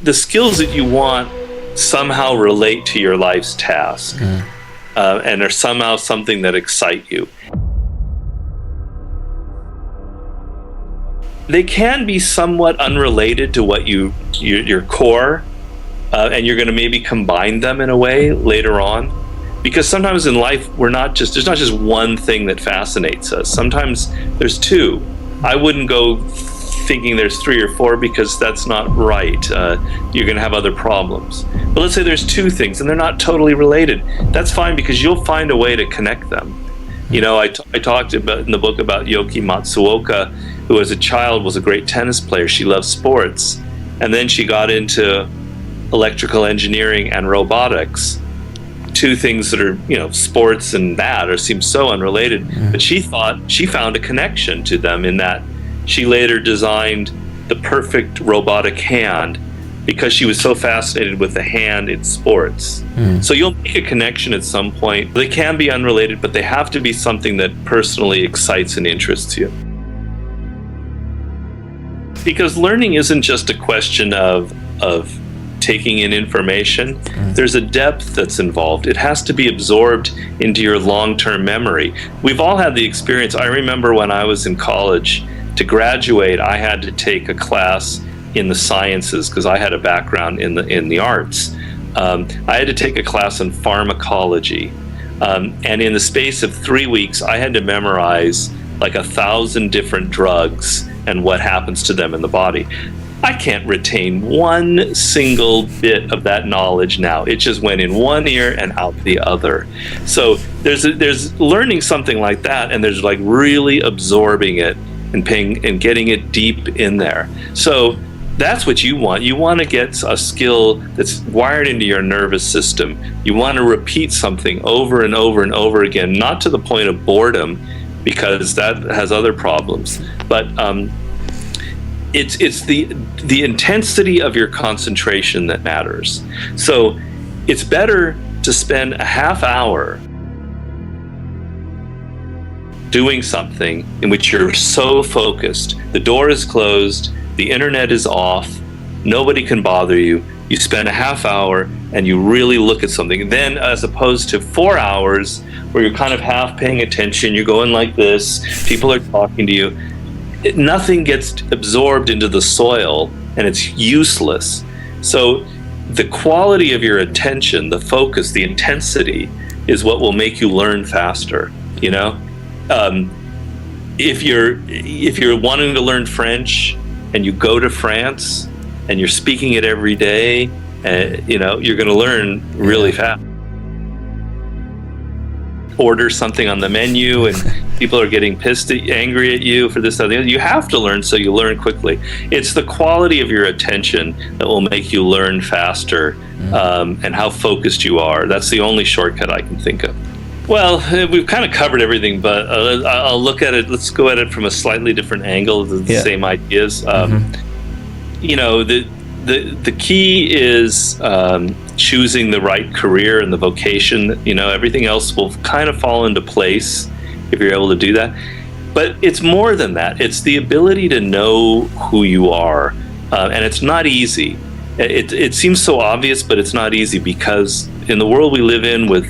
The skills that you want somehow relate to your life's task, and are somehow something that excite you. They can be somewhat unrelated to what your core, and you're going to maybe combine them in a way later on. Because sometimes in life, there's not just one thing that fascinates us. Sometimes there's two. I wouldn't go thinking there's 3 or 4, because that's not right. You're going to have other problems. But let's say there's 2 things and they're not totally related. That's fine, because you'll find a way to connect them. You know, I talked about in the book about Yoki Matsuoka, who as a child was a great tennis player. She loved sports. And then she got into electrical engineering and robotics. 2 things that are, sports and that seem so unrelated. But she thought she found a connection to them in that she later designed the perfect robotic hand because she was so fascinated with the hand in sports. So you'll make a connection at some point. They can be unrelated, but they have to be something that personally excites and interests you. Because learning isn't just a question of taking in information. There's a depth that's involved. It has to be absorbed into your long-term memory. We've all had the experience. I remember when I was in college, to graduate, I had to take a class in the sciences because I had a background in the arts. I had to take a class in pharmacology. And in the space of 3 weeks, I had to memorize like 1,000 different drugs and what happens to them in the body. I can't retain one single bit of that knowledge now. It just went in one ear and out the other. So there's learning something like that, and there's like really absorbing it and getting it deep in there. So that's what you want. You want to get a skill that's wired into your nervous system. You want to repeat something over and over and over again, not to the point of boredom, because that has other problems, but it's the intensity of your concentration that matters. So it's better to spend a half hour doing something in which you're so focused. The door is closed, the internet is off, nobody can bother you. You spend a half hour and you really look at something. Then, as opposed to 4 hours where you're kind of half paying attention, you're going like this, people are talking to you, nothing gets absorbed into the soil and it's useless. So the quality of your attention, the focus, the intensity is what will make you learn faster. If you're wanting to learn French and you go to France and you're speaking it every day, you're going to learn really fast. Order something on the menu and people are getting angry at you for this, that, and the other. You have to learn, so you learn quickly. It's the quality of your attention that will make you learn faster, and how focused you are. That's the only shortcut I can think of. Well, we've kind of covered everything, but I'll look at it. Let's go at it from a slightly different angle. The same ideas. The key is choosing the right career and the vocation. Everything else will kind of fall into place if you're able to do that. But it's more than that. It's the ability to know who you are, and it's not easy. It seems so obvious, but it's not easy, because in the world we live in with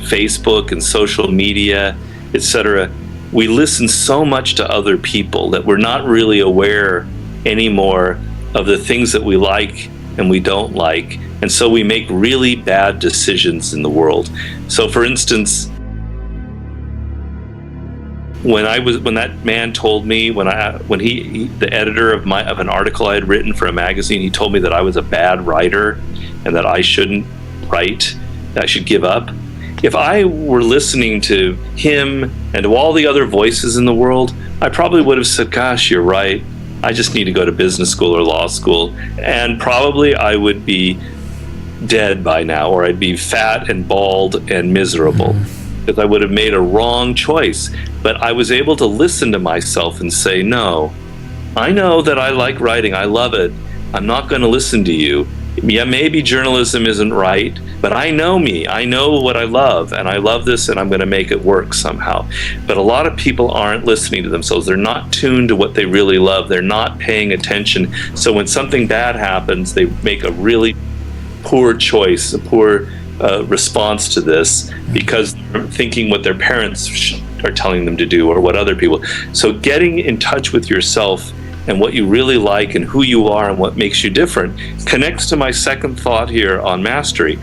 Facebook and social media, etc., we listen so much to other people that we're not really aware anymore of the things that we like and we don't like, and so we make really bad decisions in the world. So, for instance, when that man told me, the editor of an article I had written for a magazine, he told me that I was a bad writer and that I shouldn't write, that I should give up. If I were listening to him and to all the other voices in the world, I probably would have said, "Gosh, you're right. I just need to go to business school or law school." And probably I would be dead by now, or I'd be fat and bald and miserable, because I would have made a wrong choice. But I was able to listen to myself and say, no, I know that I like writing. I love it. I'm not going to listen to you. Yeah, maybe journalism isn't right, but I know me. I know what I love, and I love this, and I'm going to make it work somehow. But a lot of people aren't listening to themselves. They're not tuned to what they really love. They're not paying attention. So when something bad happens, they make a really poor choice, a poor response to this, because they're thinking what their parents are telling them to do or what other people. So getting in touch with yourself and what you really like and who you are and what makes you different connects to my second thought here on mastery.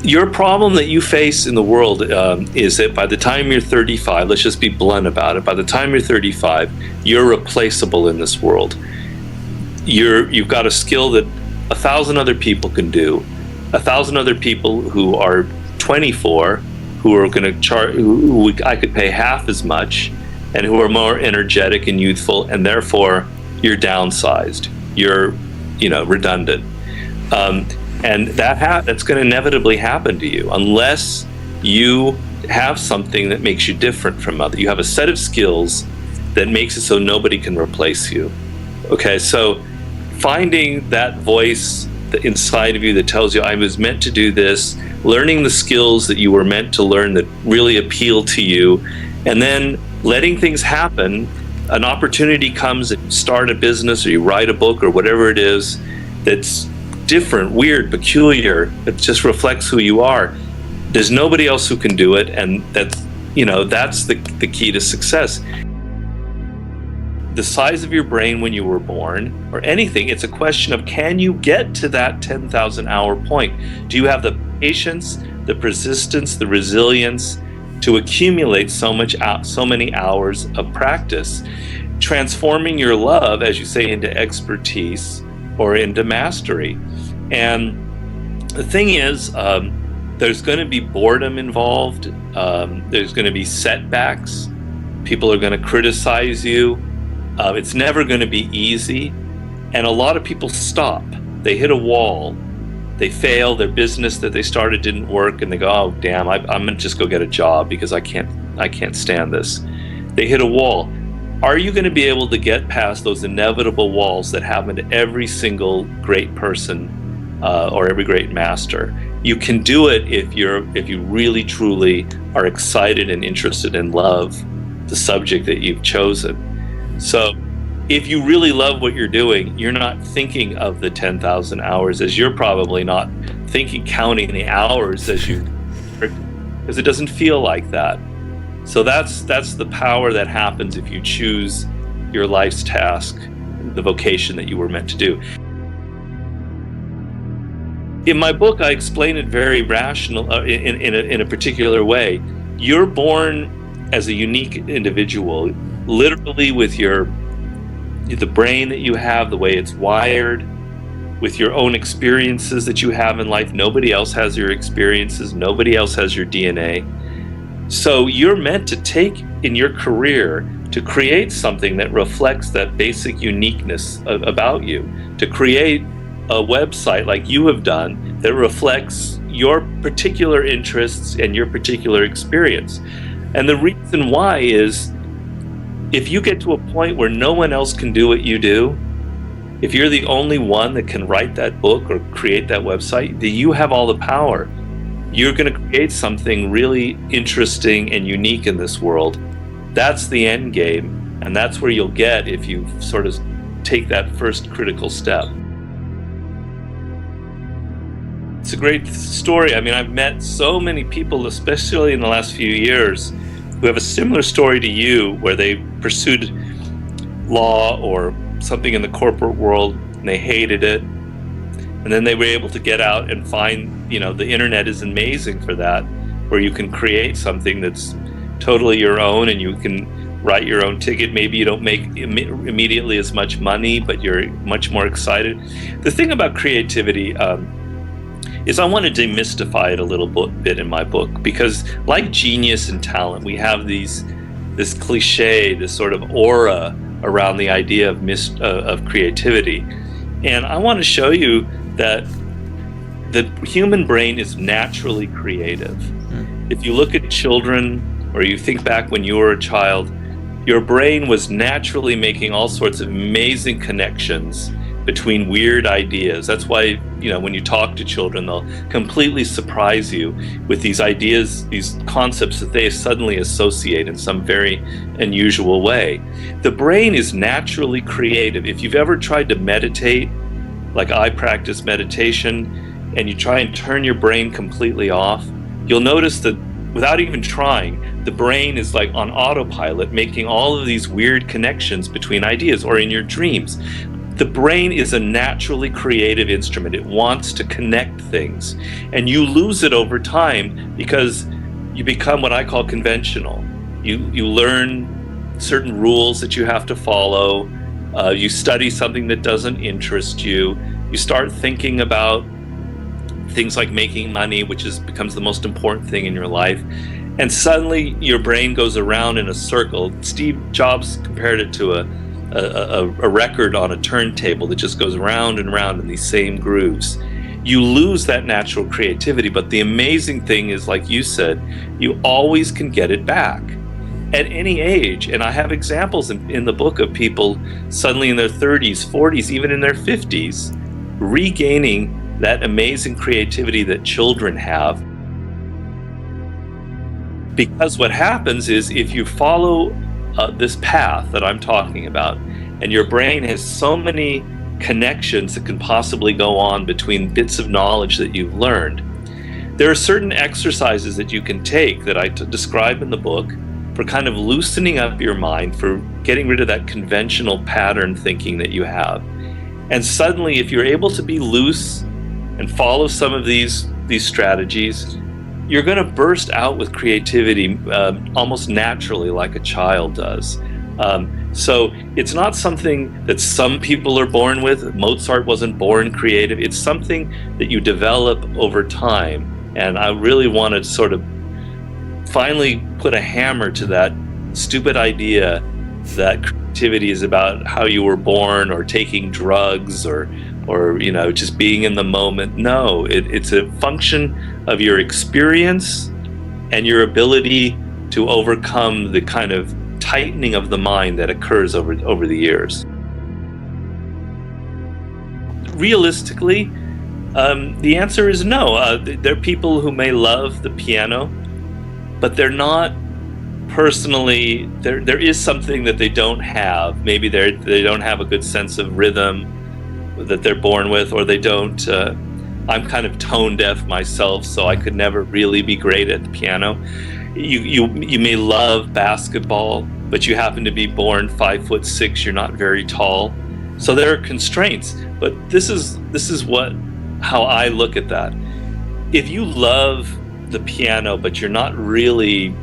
Your problem that you face in the world is that by the time you're 35, let's just be blunt about it, by the time you're 35, you're replaceable in this world. You've got a skill that 1,000 other people can do. 1,000 other people who are 24, who are going to charge, who I could pay half as much, and who are more energetic and youthful, and therefore you're downsized, you're redundant, and that's going to inevitably happen to you unless you have something that makes you different from others. You have a set of skills that makes it so nobody can replace you. Okay, so finding that voice inside of you that tells you I was meant to do this, learning the skills that you were meant to learn that really appeal to you, and then letting things happen. An opportunity comes, and you start a business or you write a book or whatever it is that's different, weird, peculiar, it just reflects who you are. There's nobody else who can do it, and that's the key to success. The size of your brain when you were born, or anything, it's a question of, can you get to that 10,000 hour point? Do you have the patience, the persistence, the resilience to accumulate so many hours of practice, transforming your love, as you say, into expertise or into mastery? And the thing is, there's going to be boredom involved. There's going to be setbacks. People are going to criticize you. It's never going to be easy. And a lot of people stop. They hit a wall. They fail. Their business that they started didn't work, and they go, "Oh, damn! I'm going to just go get a job because I can't stand this." They hit a wall. Are you going to be able to get past those inevitable walls that happen to every single great person or every great master? You can do it if you really truly are excited and interested and love the subject that you've chosen. So if you really love what you're doing, you're not thinking of the 10,000 hours, as you're probably not counting the hours as you, because it doesn't feel like that. So that's the power that happens if you choose your life's task, the vocation that you were meant to do. In my book, I explain it very rational, in a particular way. You're born as a unique individual, literally with the brain that you have, the way it's wired, with your own experiences that you have in life. Nobody else has your experiences. Nobody else has your DNA. So you're meant to take in your career to create something that reflects that basic uniqueness about you, to create a website like you have done that reflects your particular interests and your particular experience. And the reason why is, if you get to a point where no one else can do what you do, if you're the only one that can write that book or create that website, then you have all the power. You're going to create something really interesting and unique in this world. That's the end game, and that's where you'll get if you sort of take that first critical step. It's a great story. I mean, I've met so many people, especially in the last few years, who have a similar story to you, where they pursued law or something in the corporate world and they hated it, and then they were able to get out and find, the internet is amazing for that, where you can create something that's totally your own, and you can write your own ticket. Maybe you don't make immediately as much money, but you're much more excited. The thing about creativity is I want to demystify it a little bit in my book, because like genius and talent, we have this cliche, this sort of aura around the idea of creativity. And I want to show you that the human brain is naturally creative. If you look at children, or you think back when you were a child, your brain was naturally making all sorts of amazing connections between weird ideas. That's why, when you talk to children, they'll completely surprise you with these ideas, these concepts that they suddenly associate in some very unusual way. The brain is naturally creative. If you've ever tried to meditate, like I practice meditation, and you try and turn your brain completely off, you'll notice that without even trying, the brain is like on autopilot, making all of these weird connections between ideas, or in your dreams. The brain is a naturally creative instrument. It wants to connect things, and you lose it over time because you become what I call conventional. You learn certain rules that you have to follow. You study something that doesn't interest you. You start thinking about things like making money, which becomes the most important thing in your life. And suddenly your brain goes around in a circle. Steve Jobs compared it to a record on a turntable that just goes round and round in these same grooves. You lose that natural creativity, but the amazing thing is, like you said, you always can get it back at any age. And I have examples in the book of people suddenly in their 30s, 40s, even in their 50s, regaining that amazing creativity that children have. Because what happens is, if you follow this path that I'm talking about, and your brain has so many connections that can possibly go on between bits of knowledge that you've learned, there are certain exercises that you can take that I describe in the book for kind of loosening up your mind, for getting rid of that conventional pattern thinking that you have. And suddenly, if you're able to be loose and follow some of these strategies, you're going to burst out with creativity almost naturally, like a child does. So it's not something that some people are born with. Mozart wasn't born creative. It's something that you develop over time. And I really want to sort of finally put a hammer to that stupid idea that creativity is about how you were born, or taking drugs, or just being in the moment. No, it's a function of your experience and your ability to overcome the kind of tightening of the mind that occurs over the years. Realistically, the answer is no. There are people who may love the piano, but they're not personally, there is something that they don't have. Maybe they don't have a good sense of rhythm that they're born with, or they don't. I'm kind of tone deaf myself, so I could never really be great at the piano. You may love basketball, but you happen to be born 5'6", you're not very tall. So there are constraints, but this is how I look at that. If you love the piano, but you're not really,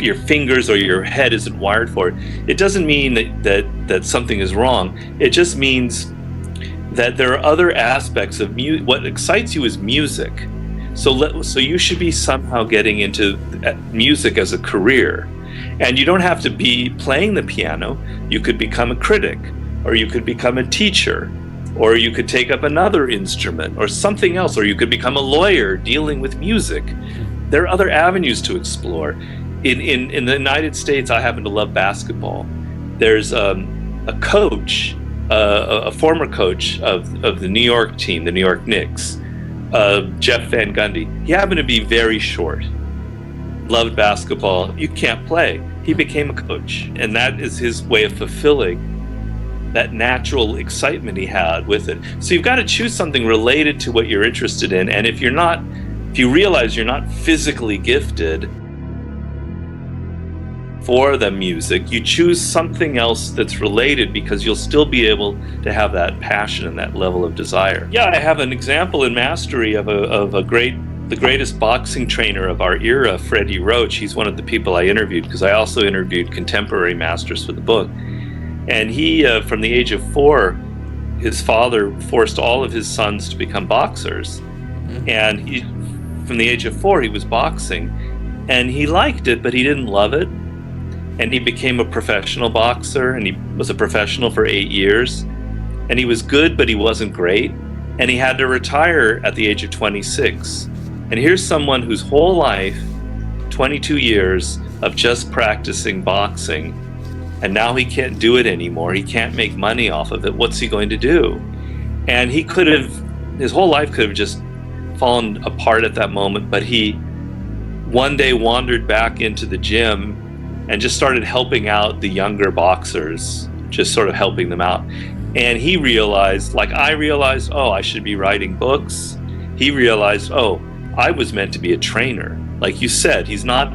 your fingers or your head isn't wired for it, it doesn't mean that something is wrong. It just means that there are other aspects of music. What excites you is music. So you should be somehow getting into music as a career. And you don't have to be playing the piano. You could become a critic, or you could become a teacher, or you could take up another instrument or something else, or you could become a lawyer dealing with music. There are other avenues to explore. In the United States, I happen to love basketball. There's a coach, a former coach of the New York team, the New York Knicks, Jeff Van Gundy. He happened to be very short, loved basketball. You can't play. He became a coach, and that is his way of fulfilling that natural excitement he had with it. So you've got to choose something related to what you're interested in, and if you realize you're not physically gifted for the music, you choose something else that's related, because you'll still be able to have that passion and that level of desire. Yeah, I have an example in Mastery of the greatest boxing trainer of our era, Freddie Roach. He's one of the people I interviewed, because I also interviewed contemporary masters for the book. And he, from the age of 4, his father forced all of his sons to become boxers. And from the age of 4, he was boxing, and he liked it, but he didn't love it. And he became a professional boxer, and he was a professional for 8 years. And he was good, but he wasn't great. And he had to retire at the age of 26. And here's someone whose whole life, 22 years of just practicing boxing, and now he can't do it anymore. He can't make money off of it. What's he going to do? And his whole life could have just fallen apart at that moment, but he one day wandered back into the gym and just started helping out the younger boxers, just sort of helping them out. And he realized, like I realized, oh, I should be writing books. He realized, oh, I was meant to be a trainer. Like you said, he's not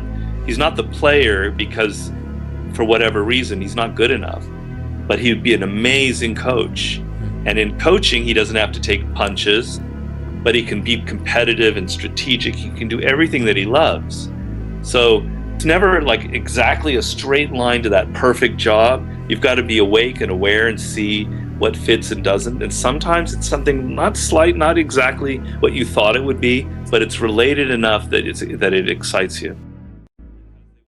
the player because for whatever reason, he's not good enough. But he would be an amazing coach. And in coaching, he doesn't have to take punches, but he can be competitive and strategic. He can do everything that he loves. So it's never like exactly a straight line to that perfect job. You've got to be awake and aware and see what fits and doesn't. And sometimes it's something not exactly what you thought it would be, but it's related enough that it excites you.